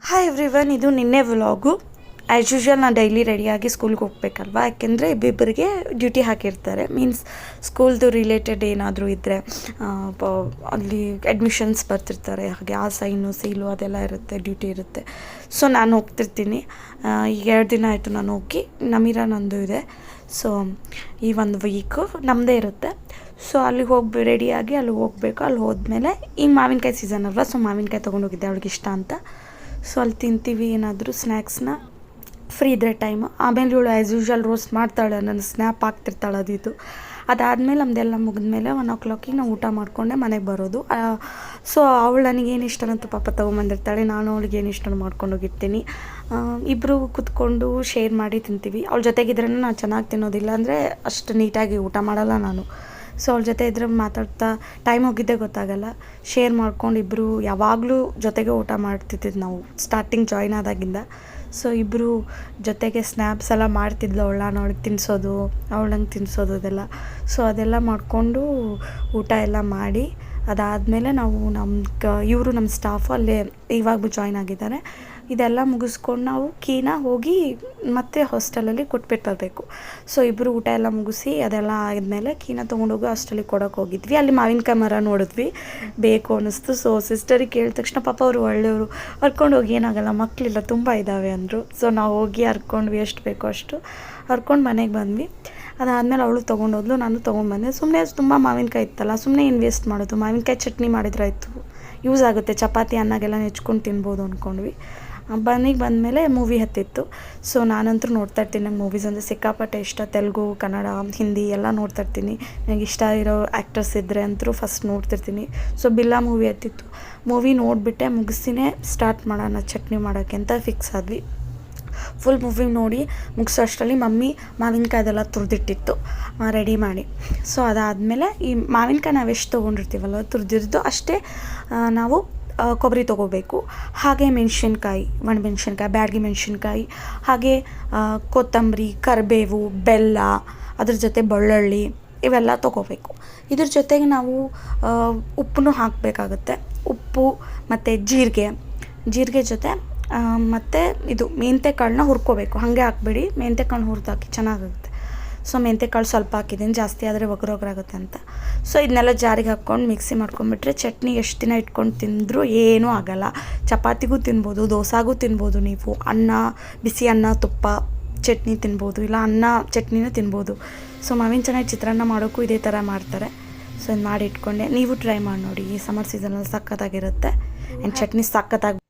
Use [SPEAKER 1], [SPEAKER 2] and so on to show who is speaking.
[SPEAKER 1] Hi everyone, ಇದು ನಿನ್ನೆ vlog. As usual ನಾನು ಡೈಲಿ ರೆಡಿಯಾಗಿ ಸ್ಕೂಲ್ಗೆ ಹೋಗ್ಬೇಕಲ್ವ, ಯಾಕೆಂದರೆ ಇಬ್ಬಿಬ್ಬರಿಗೆ ಡ್ಯೂಟಿ ಹಾಕಿರ್ತಾರೆ. ಮೀನ್ಸ್ ಸ್ಕೂಲ್ದು ರಿಲೇಟೆಡ್ ಏನಾದರೂ ಇದ್ದರೆ ಅಲ್ಲಿ ಅಡ್ಮಿಷನ್ಸ್ ಬರ್ತಿರ್ತಾರೆ, ಹಾಗೆ ಆ ಸೈನು ಸೀಲು ಅದೆಲ್ಲ ಇರುತ್ತೆ, ಡ್ಯೂಟಿ ಇರುತ್ತೆ. ಸೊ ನಾನು ಹೋಗ್ತಿರ್ತೀನಿ. ಈಗ 2 ದಿನ ಆಯಿತು ನಾನು ಹೋಗಿ. ನಮೀರಾ ನಂದು ಇದೆ. ಸೊ ಈ ಒಂದು ವೀಕು ನಮ್ಮದೇ ಇರುತ್ತೆ. ಸೊ ಅಲ್ಲಿಗೆ ಹೋಗಿ ರೆಡಿಯಾಗಿ ಅಲ್ಲಿಗೆ ಹೋಗಬೇಕು. ಅಲ್ಲಿ ಹೋದ್ಮೇಲೆ ಈಗ ಮಾವಿನಕಾಯಿ ಸೀಸನ್ ಅಲ್ವಾ, ಸೊ ಮಾವಿನಕಾಯಿ ತೊಗೊಂಡೋಗಿದ್ದೆ ಅವಳಿಗೆ ಇಷ್ಟ ಅಂತ. ಸೊ ಅಲ್ಲಿ ತಿಂತೀವಿ ಏನಾದರೂ ಸ್ನ್ಯಾಕ್ಸ್ನ, ಫ್ರೀ ಇದ್ದರೆ ಟೈಮು. ಆಮೇಲೆ ಇವಳು ಆ್ಯಸ್ ಯೂಶ್ವಲ್ ರೋಸ್ಟ್ ಮಾಡ್ತಾಳೆ, ನನ್ನ ಸ್ನ್ಯಾಪ್ ಹಾಕ್ತಿರ್ತಾಳೆ ಅದು. ಅದಾದಮೇಲೆ ನಮ್ಮದೆಲ್ಲ ಮುಗಿದ್ಮೇಲೆ 1 o'clock ನಾವು ಊಟ ಮಾಡಿಕೊಂಡೆ ಮನೆಗೆ ಬರೋದು. ಸೊ ಅವಳು ನನಗೇನು ಇಷ್ಟನಂತ ಪಾಪ ತೊಗೊಂಬಂದಿರ್ತಾಳೆ, ನಾನು ಅವಳಿಗೆ ಏನು ಇಷ್ಟ ಮಾಡ್ಕೊಂಡೋಗಿರ್ತೀನಿ. ಇಬ್ಬರು ಕೂತ್ಕೊಂಡು ಶೇರ್ ಮಾಡಿ ತಿಂತೀವಿ. ಅವಳ ಜೊತೆಗಿದ್ರೇ ನಾನು ಚೆನ್ನಾಗಿ ತಿನ್ನೋದಿಲ್ಲ, ಅಂದರೆ ಅಷ್ಟು ನೀಟಾಗಿ ಊಟ ಮಾಡಲ್ಲ ನಾನು. ಸೊ ಅವ್ಳ ಜೊತೆ ಇದ್ರೆ ಮಾತಾಡ್ತಾ ಟೈಮ್ ಹೋಗಿದ್ದೇ ಗೊತ್ತಾಗಲ್ಲ. ಶೇರ್ ಮಾಡ್ಕೊಂಡು ಇಬ್ಬರು ಯಾವಾಗಲೂ ಜೊತೆಗೆ ಊಟ ಮಾಡ್ತಿದ್ದಿದ್ದು ನಾವು ಸ್ಟಾರ್ಟಿಂಗ್ ಜಾಯ್ನ್ ಆದಾಗಿಂದ. ಸೊ ಇಬ್ಬರು ಜೊತೆಗೆ ಸ್ನ್ಯಾಪ್ಸ್ ಎಲ್ಲ ಮಾಡ್ತಿದ್ಲು. ನಾನು ಅವಳಿಗೆ ತಿನ್ನಿಸೋದು, ಅವಳಂಗೆ ತಿನ್ನಿಸೋದು ಅದೆಲ್ಲ. ಸೊ ಅದೆಲ್ಲ ಮಾಡಿಕೊಂಡು ಊಟ ಎಲ್ಲ ಮಾಡಿ ಅದಾದಮೇಲೆ ನಾವು ಇವರು ನಮ್ಮ ಸ್ಟಾಫು ಅಲ್ಲೇ ಇವಾಗ ಜಾಯ್ನ್ ಆಗಿದ್ದಾರೆ. ಇದೆಲ್ಲ ಮುಗಿಸ್ಕೊಂಡು ನಾವು ಕೀನ ಹೋಗಿ ಮತ್ತೆ ಹಾಸ್ಟೆಲಲ್ಲಿ ಕೊಟ್ಬಿಟ್ಟು ಬರಬೇಕು. ಸೊ ಇಬ್ಬರು ಊಟ ಎಲ್ಲ ಮುಗಿಸಿ ಅದೆಲ್ಲ ಆದಮೇಲೆ ಕೀನ ತೊಗೊಂಡೋಗಿ ಹಾಸ್ಟೆಲಿಗೆ ಕೊಡೋಕೆ ಹೋಗಿದ್ವಿ. ಅಲ್ಲಿ ಮಾವಿನಕಾಯಿ ಮರ ನೋಡಿದ್ವಿ, ಬೇಕು ಅನ್ನಿಸ್ತು. ಸೊ ಸಿಸ್ಟರಿಗೆ ಕೇಳಿದ ತಕ್ಷಣ ಪಾಪ ಅವರು ಒಳ್ಳೆಯವರು, ಹರ್ಕೊಂಡೋಗಿ ಏನಾಗಲ್ಲ, ಮಕ್ಕಳಿಲ್ಲ ತುಂಬ ಇದ್ದಾವೆ ಅಂದರು. ಸೊ ನಾವು ಹೋಗಿ ಹರ್ಕೊಂಡ್ವಿ, ಎಷ್ಟು ಬೇಕೋ ಅಷ್ಟು ಹರ್ಕೊಂಡು ಮನೆಗೆ ಬಂದ್ವಿ. ಅದಾದಮೇಲೆ ಅವಳು ತೊಗೊಂಡೋದ್ಲು, ನಾನು ತೊಗೊಂಡ್ಬಂದೆ. ಸುಮ್ಮನೆ ತುಂಬ ಮಾವಿನಕಾಯಿ ಇತ್ತಲ್ಲ, ಸುಮ್ಮನೆ ಇನ್ವೆಸ್ಟ್ ಮಾಡೋದು. ಮಾವಿನಕಾಯಿ ಚಟ್ನಿ ಮಾಡಿದ್ರಾಯ್ತು, ಯೂಸ್ ಆಗುತ್ತೆ, ಚಪಾತಿ ಅನ್ನಗೆಲ್ಲ ನೆಚ್ಕೊಂಡು ತಿನ್ಬೋದು ಅಂದ್ಕೊಂಡ್ವಿ. ಮನೆಗೆ ಬಂದಮೇಲೆ ಮೂವಿ ಹತ್ತಿತ್ತು. ಸೊ ನಾನಂತೂ ನೋಡ್ತಾ ಇರ್ತೀನಿ, ನಂಗೆ ಮೂವೀಸ್ ಅಂದರೆ ಸಿಕ್ಕಾಪಟ್ಟೆ ಇಷ್ಟ. ತೆಲುಗು, ಕನ್ನಡ, ಹಿಂದಿ ಎಲ್ಲ ನೋಡ್ತಾ ಇರ್ತೀನಿ. ನನಗೆ ಇಷ್ಟ ಇರೋ ಆ್ಯಕ್ಟರ್ಸ್ ಇದ್ದರೆ ಅಂತೂ ಫಸ್ಟ್ ನೋಡ್ತಿರ್ತೀನಿ. ಸೊ ಬಿಲ್ಲಾ ಮೂವಿ ಹತ್ತಿತ್ತು. ಮೂವಿ ನೋಡಿಬಿಟ್ಟೆ ಮುಗಿಸಿನೇ ಸ್ಟಾರ್ಟ್ ಮಾಡೋಣ ಚಟ್ನಿ ಮಾಡೋಕ್ಕೆ ಅಂತ ಫಿಕ್ಸ್ ಆದ್ವಿ. ಫುಲ್ ಮೂವಿ ನೋಡಿ ಮುಗಿಸೋ ಅಷ್ಟರಲ್ಲಿ ಮಮ್ಮಿ ಮಾವಿನಕಾಯ್ದೆಲ್ಲ ತುರಿದಿಟ್ಟಿತ್ತು ರೆಡಿ ಮಾಡಿ. ಸೊ ಅದಾದಮೇಲೆ ಈ ಮಾವಿನಕಾಯಿ ನಾವು ಎಷ್ಟು ತೊಗೊಂಡಿರ್ತೀವಲ್ಲ ತುರಿದಿರೋದು ಅಷ್ಟೇ ನಾವು ಕೊಬ್ಬರಿ ತೊಗೋಬೇಕು. ಹಾಗೆ ಮೆಣಸಿನ್ಕಾಯಿ, ಒಣಮೆಣ್ಸಿನ್ಕಾಯಿ, ಬ್ಯಾಡಗಿ ಮೆಣಸಿನ್ಕಾಯಿ, ಹಾಗೆ ಕೊತ್ತಂಬರಿ, ಕರಿಬೇವು, ಬೆಲ್ಲ, ಅದ್ರ ಜೊತೆ ಬೆಳ್ಳುಳ್ಳಿ ಇವೆಲ್ಲ ತೊಗೋಬೇಕು. ಇದ್ರ ಜೊತೆಗೆ ನಾವು ಉಪ್ಪನ್ನು ಹಾಕಬೇಕಾಗುತ್ತೆ. ಉಪ್ಪು ಮತ್ತು ಜೀರಿಗೆ ಜೊತೆ ಮತ್ತು ಇದು ಮೆಂತ್ಯಕಾಳನ್ನ ಹುರ್ಕೋಬೇಕು. ಹಾಗೆ ಹಾಕ್ಬೇಡಿ, ಮೆಂತ್ಯಕಾಳನ್ನ ಹುರಿದು ಹಾಕಿ ಚೆನ್ನಾಗಾಗುತ್ತೆ. ಸೊ ಮೆಂತ್ಯಕಾಳು ಸ್ವಲ್ಪ ಹಾಕಿದ್ದೀನಿ, ಜಾಸ್ತಿ ಆದರೆ ಒಗರೊಗರಾಗುತ್ತೆ ಅಂತ. ಸೊ ಇದನ್ನೆಲ್ಲ ಜಾರಿಗೆ ಹಾಕ್ಕೊಂಡು ಮಿಕ್ಸಿ ಮಾಡ್ಕೊಂಡ್ಬಿಟ್ರೆ ಚಟ್ನಿ ಎಷ್ಟು ದಿನ ಇಟ್ಕೊಂಡು ತಿಂದರೂ ಏನೂ ಆಗೋಲ್ಲ. ಚಪಾತಿಗೂ ತಿನ್ಬೋದು, ದೋಸಾಗೂ ತಿನ್ಬೋದು, ನೀವು ಅನ್ನ, ಬಿಸಿ ಅನ್ನ, ತುಪ್ಪ, ಚಟ್ನಿ ತಿನ್ಬೋದು, ಇಲ್ಲ ಅನ್ನ ಚಟ್ನಿನೂ ತಿನ್ಬೋದು. ಸೊ ಮಾವಿನ ಚೆನ್ನಾಗಿ ಚಿತ್ರಾನ್ನ ಮಾಡೋಕ್ಕೂ ಇದೇ ಥರ ಮಾಡ್ತಾರೆ. ಸೊ ಇದು ಮಾಡಿ ಇಟ್ಕೊಂಡೆ, ನೀವು ಟ್ರೈ ಮಾಡಿ ನೋಡಿ. ಈ ಸಮ್ಮರ್ ಸೀಸನಲ್ಲಿ ಸಖತ್ತಾಗಿರುತ್ತೆ. ಆ್ಯಂಡ್ ಚಟ್ನಿ ಸಖತ್ತಾಗಿ